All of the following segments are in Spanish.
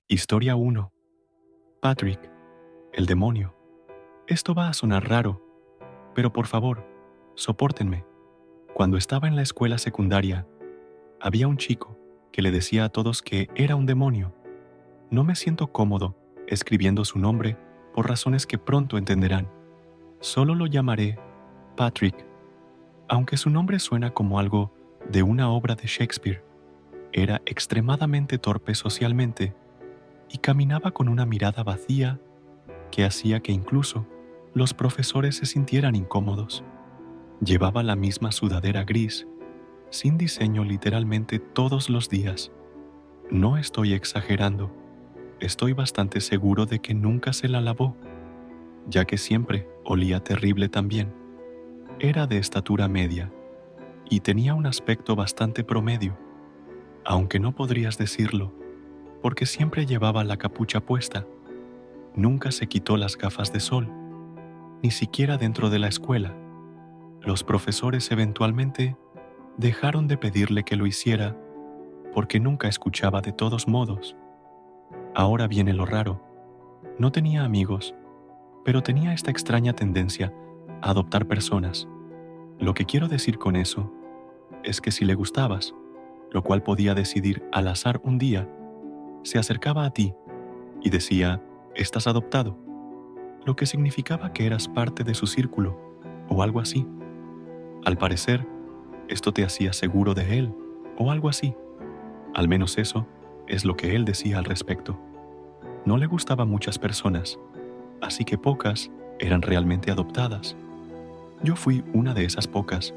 Historia 1. Patrick, el demonio. Esto va a sonar raro, pero por favor, sopórtenme. Cuando estaba en la escuela secundaria, había un chico que le decía a todos que era un demonio. No me siento cómodo escribiendo su nombre por razones que pronto entenderán. Solo lo llamaré Patrick. Aunque su nombre suena como algo de una obra de Shakespeare, era extremadamente torpe socialmente y caminaba con una mirada vacía que hacía que incluso los profesores se sintieran incómodos. Llevaba la misma sudadera gris, sin diseño literalmente todos los días. No estoy exagerando, estoy bastante seguro de que nunca se la lavó, ya que siempre olía terrible también. Era de estatura media y tenía un aspecto bastante promedio, aunque no podrías decirlo, porque siempre llevaba la capucha puesta. Nunca se quitó las gafas de sol, ni siquiera dentro de la escuela. Los profesores eventualmente dejaron de pedirle que lo hiciera porque nunca escuchaba de todos modos. Ahora viene lo raro. No tenía amigos, pero tenía esta extraña tendencia a adoptar personas. Lo que quiero decir con eso es que si le gustabas, lo cual podía decidir al azar un día, se acercaba a ti y decía, «Estás adoptado», lo que significaba que eras parte de su círculo o algo así. Al parecer, esto te hacía seguro de él o algo así. Al menos eso es lo que él decía al respecto. No le gustaban muchas personas, así que pocas eran realmente adoptadas. Yo fui una de esas pocas.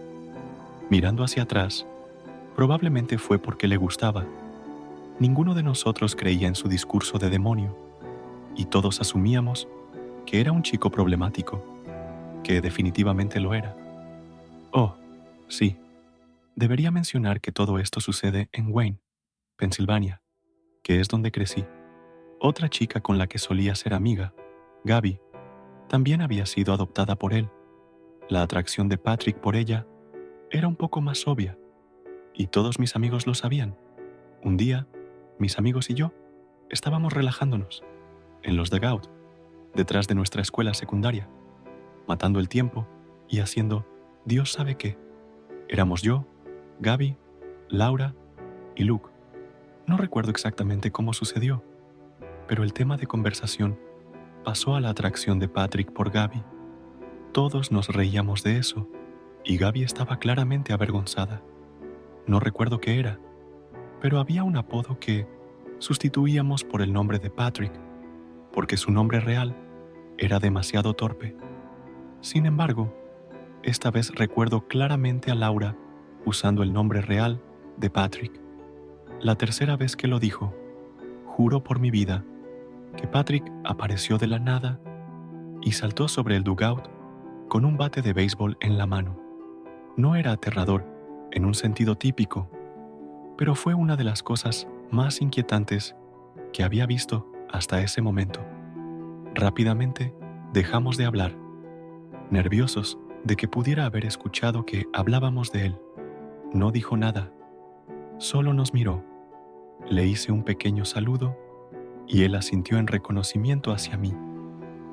Mirando hacia atrás, probablemente fue porque le gustaba. Ninguno de nosotros creía en su discurso de demonio, y todos asumíamos que era un chico problemático, que definitivamente lo era. Oh, sí, debería mencionar que todo esto sucede en Wayne, Pensilvania, que es donde crecí. Otra chica con la que solía ser amiga, Gaby, también había sido adoptada por él. La atracción de Patrick por ella era un poco más obvia, y todos mis amigos lo sabían. Un día, mis amigos y yo estábamos relajándonos en los dugout, detrás de nuestra escuela secundaria, matando el tiempo y haciendo Dios sabe qué. Éramos yo, Gaby, Laura y Luke. No recuerdo exactamente cómo sucedió, pero el tema de conversación pasó a la atracción de Patrick por Gaby. Todos nos reíamos de eso, y Gaby estaba claramente avergonzada. No recuerdo qué era, pero había un apodo que sustituíamos por el nombre de Patrick, porque su nombre real era demasiado torpe. Sin embargo, esta vez recuerdo claramente a Laura usando el nombre real de Patrick. La tercera vez que lo dijo, juro por mi vida que Patrick apareció de la nada y saltó sobre el dugout con un bate de béisbol en la mano. No era aterrador en un sentido típico, pero fue una de las cosas más inquietantes que había visto hasta ese momento. Rápidamente dejamos de hablar, nerviosos de que pudiera haber escuchado que hablábamos de él. No dijo nada, solo nos miró. Le hice un pequeño saludo y él asintió en reconocimiento hacia mí,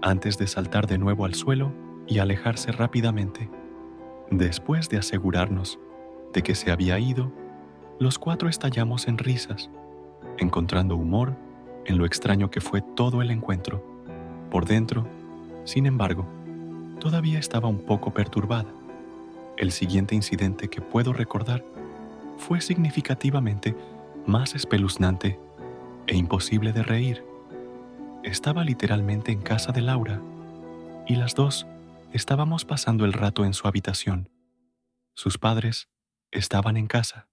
antes de saltar de nuevo al suelo y alejarse rápidamente. Después de asegurarnos de que se había ido, los cuatro estallamos en risas, encontrando humor en lo extraño que fue todo el encuentro. Por dentro, sin embargo, todavía estaba un poco perturbada. El siguiente incidente que puedo recordar fue significativamente más espeluznante e imposible de reír. Estaba literalmente en casa de Laura, y las dos estábamos pasando el rato en su habitación. Sus padres estaban en casa.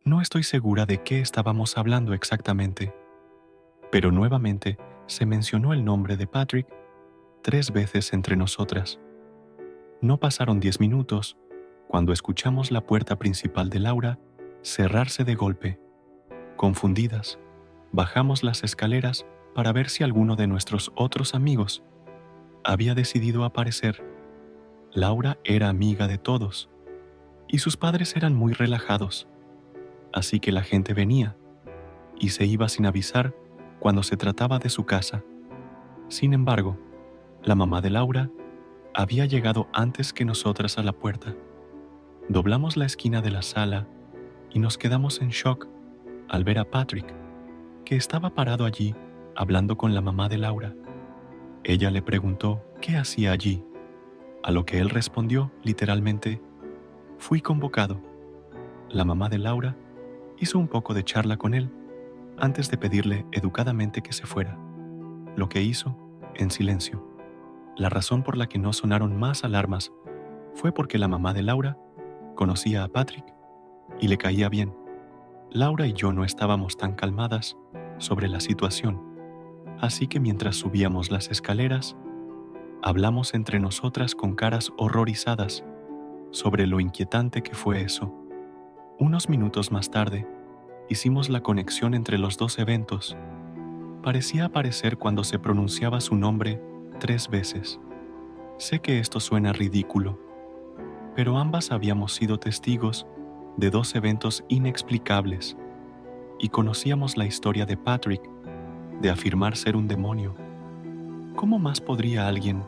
No estoy segura de qué estábamos hablando exactamente, pero nuevamente se mencionó el nombre de Patrick 3 veces entre nosotras. No pasaron 10 minutos cuando escuchamos la puerta principal de Laura cerrarse de golpe. Confundidas, bajamos las escaleras para ver si alguno de nuestros otros amigos había decidido aparecer. Laura era amiga de todos, y sus padres eran muy relajados, así que la gente venía y se iba sin avisar cuando se trataba de su casa. Sin embargo, la mamá de Laura había llegado antes que nosotras a la puerta. Doblamos la esquina de la sala y nos quedamos en shock al ver a Patrick, que estaba parado allí hablando con la mamá de Laura. Ella le preguntó qué hacía allí, a lo que él respondió literalmente: «Fui convocado». La mamá de Laura hizo un poco de charla con él antes de pedirle educadamente que se fuera, lo que hizo en silencio. La razón por la que no sonaron más alarmas fue porque la mamá de Laura conocía a Patrick y le caía bien. Laura y yo no estábamos tan calmadas sobre la situación, así que mientras subíamos las escaleras, hablamos entre nosotras con caras horrorizadas sobre lo inquietante que fue eso. Unos minutos más tarde, hicimos la conexión entre los dos eventos. Parecía aparecer cuando se pronunciaba su nombre 3 veces. Sé que esto suena ridículo, pero ambas habíamos sido testigos de 2 eventos inexplicables y conocíamos la historia de Patrick de afirmar ser un demonio. ¿Cómo más podría alguien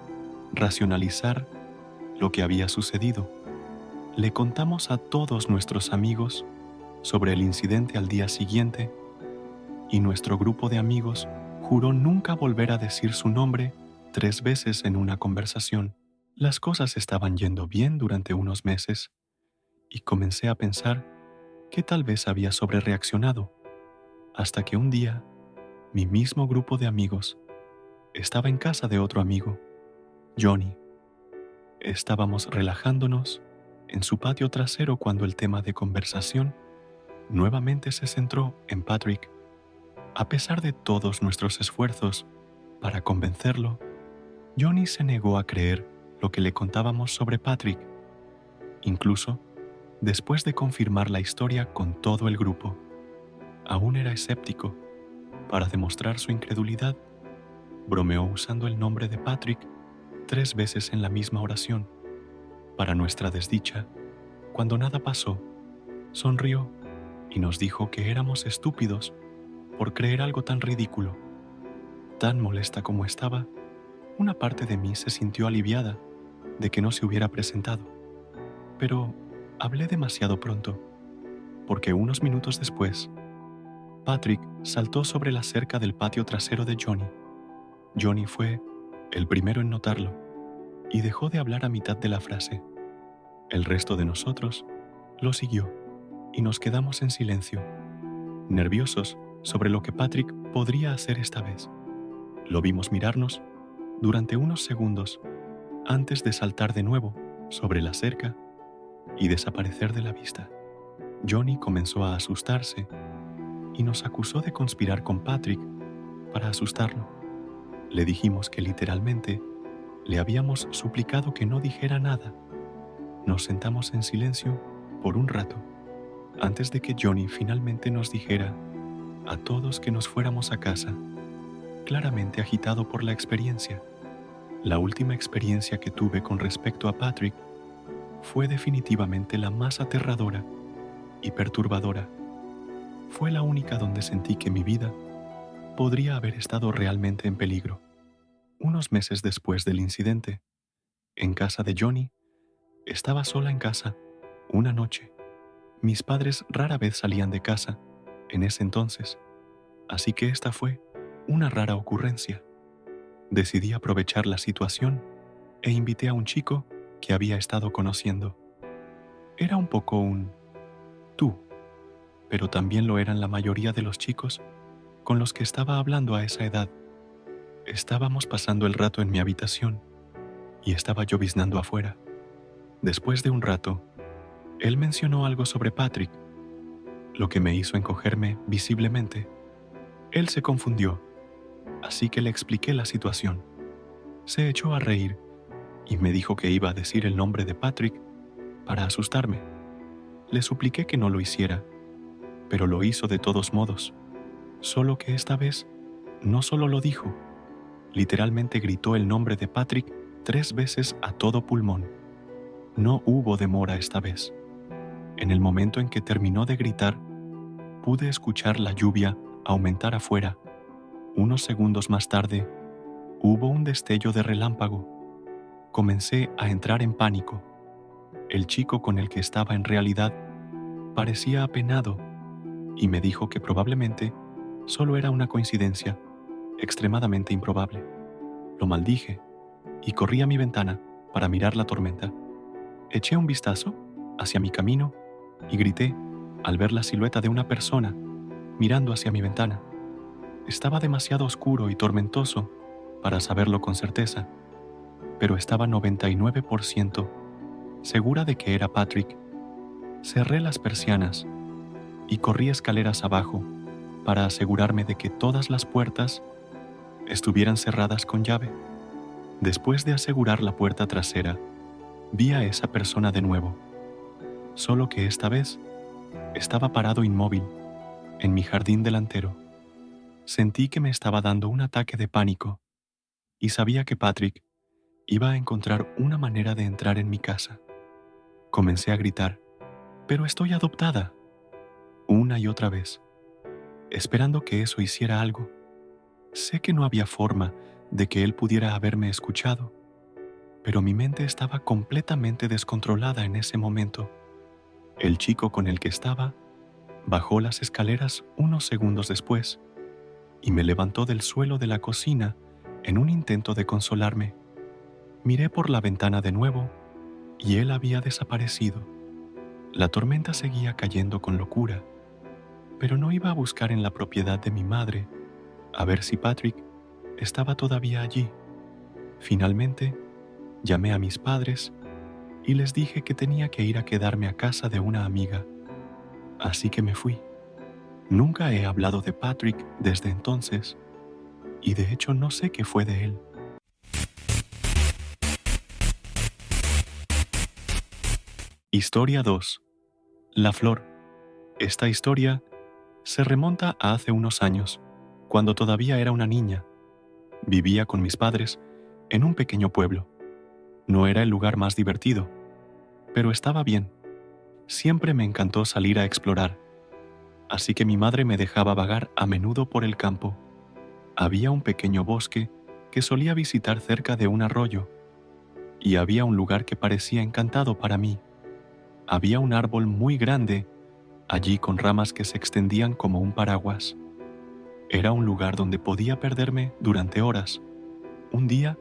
racionalizar lo que había sucedido? Le contamos a todos nuestros amigos sobre el incidente al día siguiente y nuestro grupo de amigos juró nunca volver a decir su nombre 3 veces en una conversación. Las cosas estaban yendo bien durante unos meses y comencé a pensar que tal vez había sobrereaccionado, hasta que un día mi mismo grupo de amigos estaba en casa de otro amigo, Johnny. Estábamos relajándonos en su patio trasero cuando el tema de conversación nuevamente se centró en Patrick. A pesar de todos nuestros esfuerzos para convencerlo, Johnny se negó a creer lo que le contábamos sobre Patrick, incluso después de confirmar la historia con todo el grupo. Aún era escéptico. Para demostrar su incredulidad, bromeó usando el nombre de Patrick 3 veces en la misma oración. Para nuestra desdicha, cuando nada pasó, sonrió y nos dijo que éramos estúpidos por creer algo tan ridículo. Tan molesta como estaba, una parte de mí se sintió aliviada de que no se hubiera presentado. Pero hablé demasiado pronto, porque unos minutos después, Patrick saltó sobre la cerca del patio trasero de Johnny. Johnny fue el primero en notarlo y dejó de hablar a mitad de la frase. El resto de nosotros lo siguió y nos quedamos en silencio, nerviosos sobre lo que Patrick podría hacer esta vez. Lo vimos mirarnos durante unos segundos antes de saltar de nuevo sobre la cerca y desaparecer de la vista. Johnny comenzó a asustarse y nos acusó de conspirar con Patrick para asustarlo. Le dijimos que literalmente le habíamos suplicado que no dijera nada. Nos sentamos en silencio por un rato antes de que Johnny finalmente nos dijera a todos que nos fuéramos a casa, claramente agitado por la experiencia. La última experiencia que tuve con respecto a Patrick fue definitivamente la más aterradora y perturbadora. Fue la única donde sentí que mi vida podría haber estado realmente en peligro. Unos meses después del incidente, en casa de Johnny, estaba sola en casa una noche. Mis padres rara vez salían de casa en ese entonces, así que esta fue una rara ocurrencia. Decidí aprovechar la situación e invité a un chico que había estado conociendo. Era un poco un tú, pero también lo eran la mayoría de los chicos con los que estaba hablando a esa edad. Estábamos pasando el rato en mi habitación y estaba lloviznando afuera. Después de un rato, él mencionó algo sobre Patrick, lo que me hizo encogerme visiblemente. Él se confundió, así que le expliqué la situación. Se echó a reír y me dijo que iba a decir el nombre de Patrick para asustarme. Le supliqué que no lo hiciera, pero lo hizo de todos modos, solo que esta vez no solo lo dijo, literalmente gritó el nombre de Patrick 3 veces a todo pulmón. No hubo demora esta vez. En el momento en que terminó de gritar, pude escuchar la lluvia aumentar afuera. Unos segundos más tarde, hubo un destello de relámpago. Comencé a entrar en pánico. El chico con el que estaba en realidad parecía apenado y me dijo que probablemente solo era una coincidencia extremadamente improbable. Lo maldije y corrí a mi ventana para mirar la tormenta. Eché un vistazo hacia mi camino y grité al ver la silueta de una persona mirando hacia mi ventana. Estaba demasiado oscuro y tormentoso para saberlo con certeza, pero estaba 99% segura de que era Patrick. Cerré las persianas y corrí escaleras abajo para asegurarme de que todas las puertas estuvieran cerradas con llave. Después de asegurar la puerta trasera, vi a esa persona de nuevo, solo que esta vez estaba parado inmóvil en mi jardín delantero. Sentí que me estaba dando un ataque de pánico y sabía que Patrick iba a encontrar una manera de entrar en mi casa. Comencé a gritar, «¡Pero estoy adoptada!», una y otra vez, esperando que eso hiciera algo. Sé que no había forma de que él pudiera haberme escuchado, pero mi mente estaba completamente descontrolada en ese momento. El chico con el que estaba bajó las escaleras unos segundos después y me levantó del suelo de la cocina en un intento de consolarme. Miré por la ventana de nuevo y él había desaparecido. La tormenta seguía cayendo con locura, pero no iba a buscar en la propiedad de mi madre a ver si Patrick estaba todavía allí. Finalmente, llamé a mis padres y les dije que tenía que ir a quedarme a casa de una amiga. Así que me fui. Nunca he hablado de Patrick desde entonces, y de hecho no sé qué fue de él. Historia 2. La flor. Esta historia se remonta a hace unos años, cuando todavía era una niña. Vivía con mis padres en un pequeño pueblo. No era el lugar más divertido, pero estaba bien. Siempre me encantó salir a explorar, así que mi madre me dejaba vagar a menudo por el campo. Había un pequeño bosque que solía visitar cerca de un arroyo, y había un lugar que parecía encantado para mí. Había un árbol muy grande allí con ramas que se extendían como un paraguas. Era un lugar donde podía perderme durante horas. Un día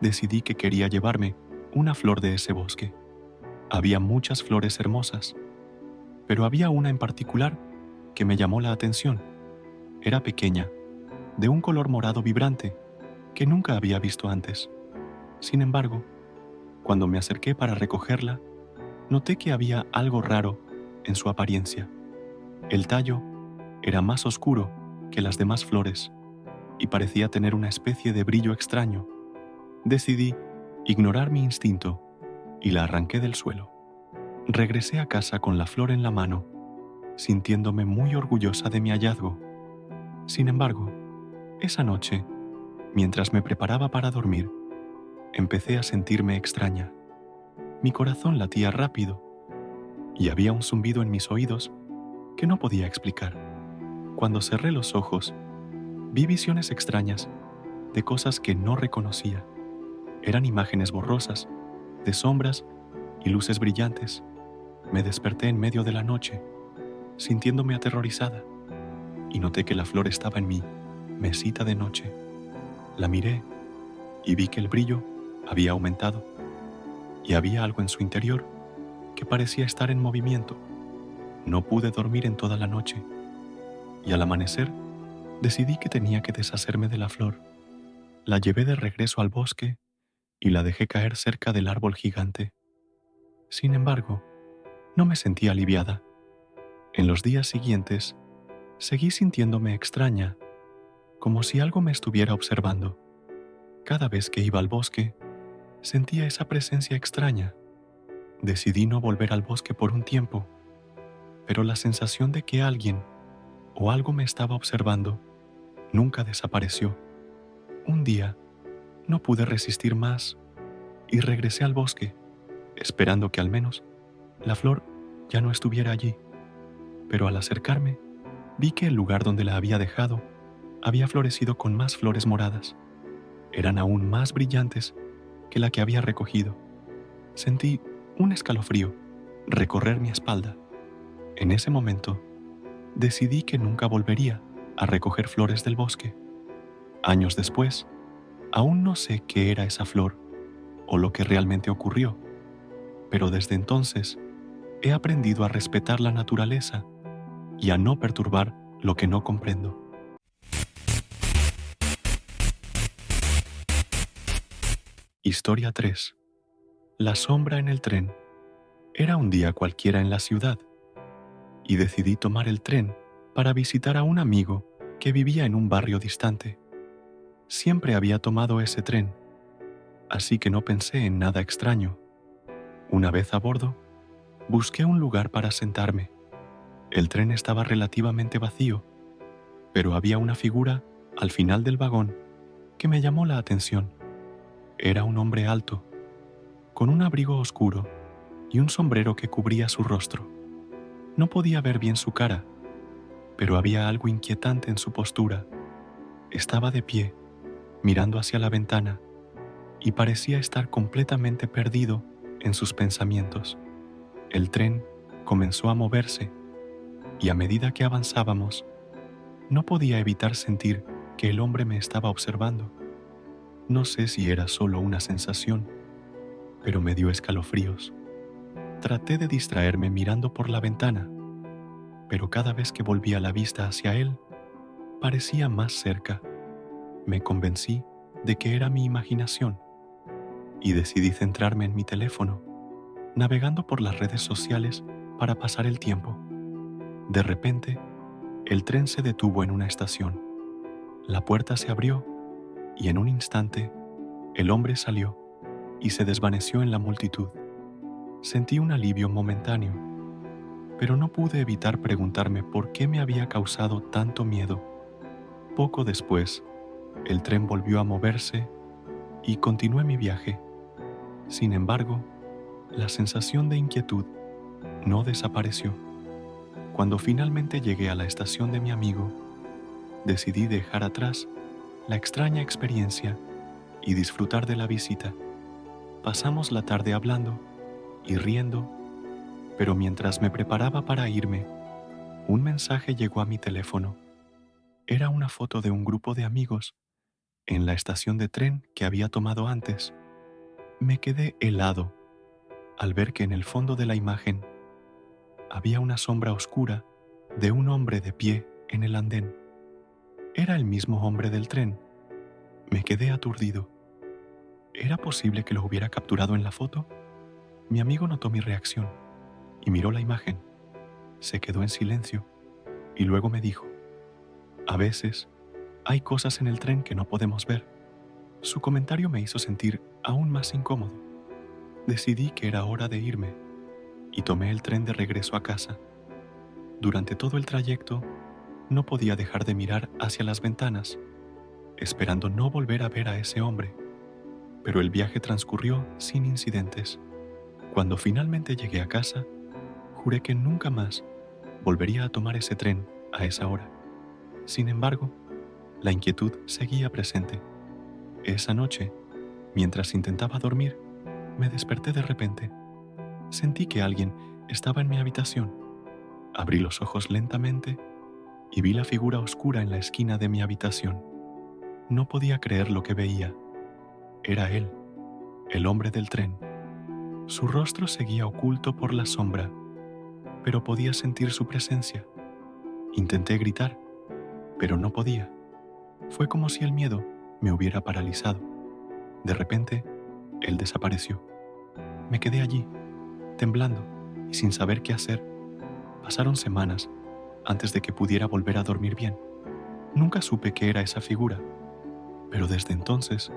decidí que quería llevarme una flor de ese bosque. Había muchas flores hermosas, pero había una en particular que me llamó la atención. Era pequeña, de un color morado vibrante que nunca había visto antes. Sin embargo, cuando me acerqué para recogerla, noté que había algo raro en su apariencia. El tallo era más oscuro que las demás flores y parecía tener una especie de brillo extraño. Decidí ignorar mi instinto y la arranqué del suelo. Regresé a casa con la flor en la mano, sintiéndome muy orgullosa de mi hallazgo. Sin embargo, esa noche, mientras me preparaba para dormir, empecé a sentirme extraña. Mi corazón latía rápido y había un zumbido en mis oídos que no podía explicar. Cuando cerré los ojos, vi visiones extrañas de cosas que no reconocía. Eran imágenes borrosas, de sombras y luces brillantes. Me desperté en medio de la noche, sintiéndome aterrorizada, y noté que la flor estaba en mi mesita de noche. La miré y vi que el brillo había aumentado, y había algo en su interior que parecía estar en movimiento. No pude dormir en toda la noche, y al amanecer decidí que tenía que deshacerme de la flor. La llevé de regreso al bosque y la dejé caer cerca del árbol gigante. Sin embargo, no me sentía aliviada. En los días siguientes, seguí sintiéndome extraña, como si algo me estuviera observando. Cada vez que iba al bosque, sentía esa presencia extraña. Decidí no volver al bosque por un tiempo, pero la sensación de que alguien o algo me estaba observando nunca desapareció. Un día, no pude resistir más y regresé al bosque, esperando que al menos la flor ya no estuviera allí. Pero al acercarme, vi que el lugar donde la había dejado había florecido con más flores moradas. Eran aún más brillantes que la que había recogido. Sentí un escalofrío recorrer mi espalda. En ese momento, decidí que nunca volvería a recoger flores del bosque. Años después, aún no sé qué era esa flor o lo que realmente ocurrió, pero desde entonces he aprendido a respetar la naturaleza y a no perturbar lo que no comprendo. Historia 3. La sombra en el tren. Era un día cualquiera en la ciudad y decidí tomar el tren para visitar a un amigo que vivía en un barrio distante. Siempre había tomado ese tren, así que no pensé en nada extraño. Una vez a bordo, busqué un lugar para sentarme. El tren estaba relativamente vacío, pero había una figura al final del vagón que me llamó la atención. Era un hombre alto, con un abrigo oscuro y un sombrero que cubría su rostro. No podía ver bien su cara, pero había algo inquietante en su postura. Estaba de pie, mirando hacia la ventana, y parecía estar completamente perdido en sus pensamientos. El tren comenzó a moverse, y a medida que avanzábamos, no podía evitar sentir que el hombre me estaba observando. No sé si era solo una sensación, pero me dio escalofríos. Traté de distraerme mirando por la ventana, pero cada vez que volvía la vista hacia él, parecía más cerca. Me convencí de que era mi imaginación y decidí centrarme en mi teléfono, navegando por las redes sociales para pasar el tiempo. De repente, el tren se detuvo en una estación. La puerta se abrió y en un instante, el hombre salió y se desvaneció en la multitud. Sentí un alivio momentáneo, pero no pude evitar preguntarme por qué me había causado tanto miedo. Poco después, el tren volvió a moverse y continué mi viaje. Sin embargo, la sensación de inquietud no desapareció. Cuando finalmente llegué a la estación de mi amigo, decidí dejar atrás la extraña experiencia y disfrutar de la visita. Pasamos la tarde hablando y riendo, pero mientras me preparaba para irme, un mensaje llegó a mi teléfono. Era una foto de un grupo de amigos en la estación de tren que había tomado antes. Me quedé helado al ver que en el fondo de la imagen había una sombra oscura de un hombre de pie en el andén. Era el mismo hombre del tren. Me quedé aturdido. ¿Era posible que lo hubiera capturado en la foto? Mi amigo notó mi reacción y miró la imagen. Se quedó en silencio y luego me dijo: a veces hay cosas en el tren que no podemos ver. Su comentario me hizo sentir aún más incómodo. Decidí que era hora de irme y tomé el tren de regreso a casa. Durante todo el trayecto, no podía dejar de mirar hacia las ventanas, esperando no volver a ver a ese hombre. Pero el viaje transcurrió sin incidentes. Cuando finalmente llegué a casa, juré que nunca más volvería a tomar ese tren a esa hora. Sin embargo, la inquietud seguía presente. Esa noche, mientras intentaba dormir, me desperté de repente. Sentí que alguien estaba en mi habitación. Abrí los ojos lentamente y vi la figura oscura en la esquina de mi habitación. No podía creer lo que veía. Era él, el hombre del tren. Su rostro seguía oculto por la sombra, pero podía sentir su presencia. Intenté gritar, pero no podía. Fue como si el miedo me hubiera paralizado. De repente, él desapareció. Me quedé allí, temblando y sin saber qué hacer. Pasaron semanas antes de que pudiera volver a dormir bien. Nunca supe qué era esa figura, pero desde entonces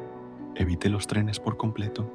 evité los trenes por completo.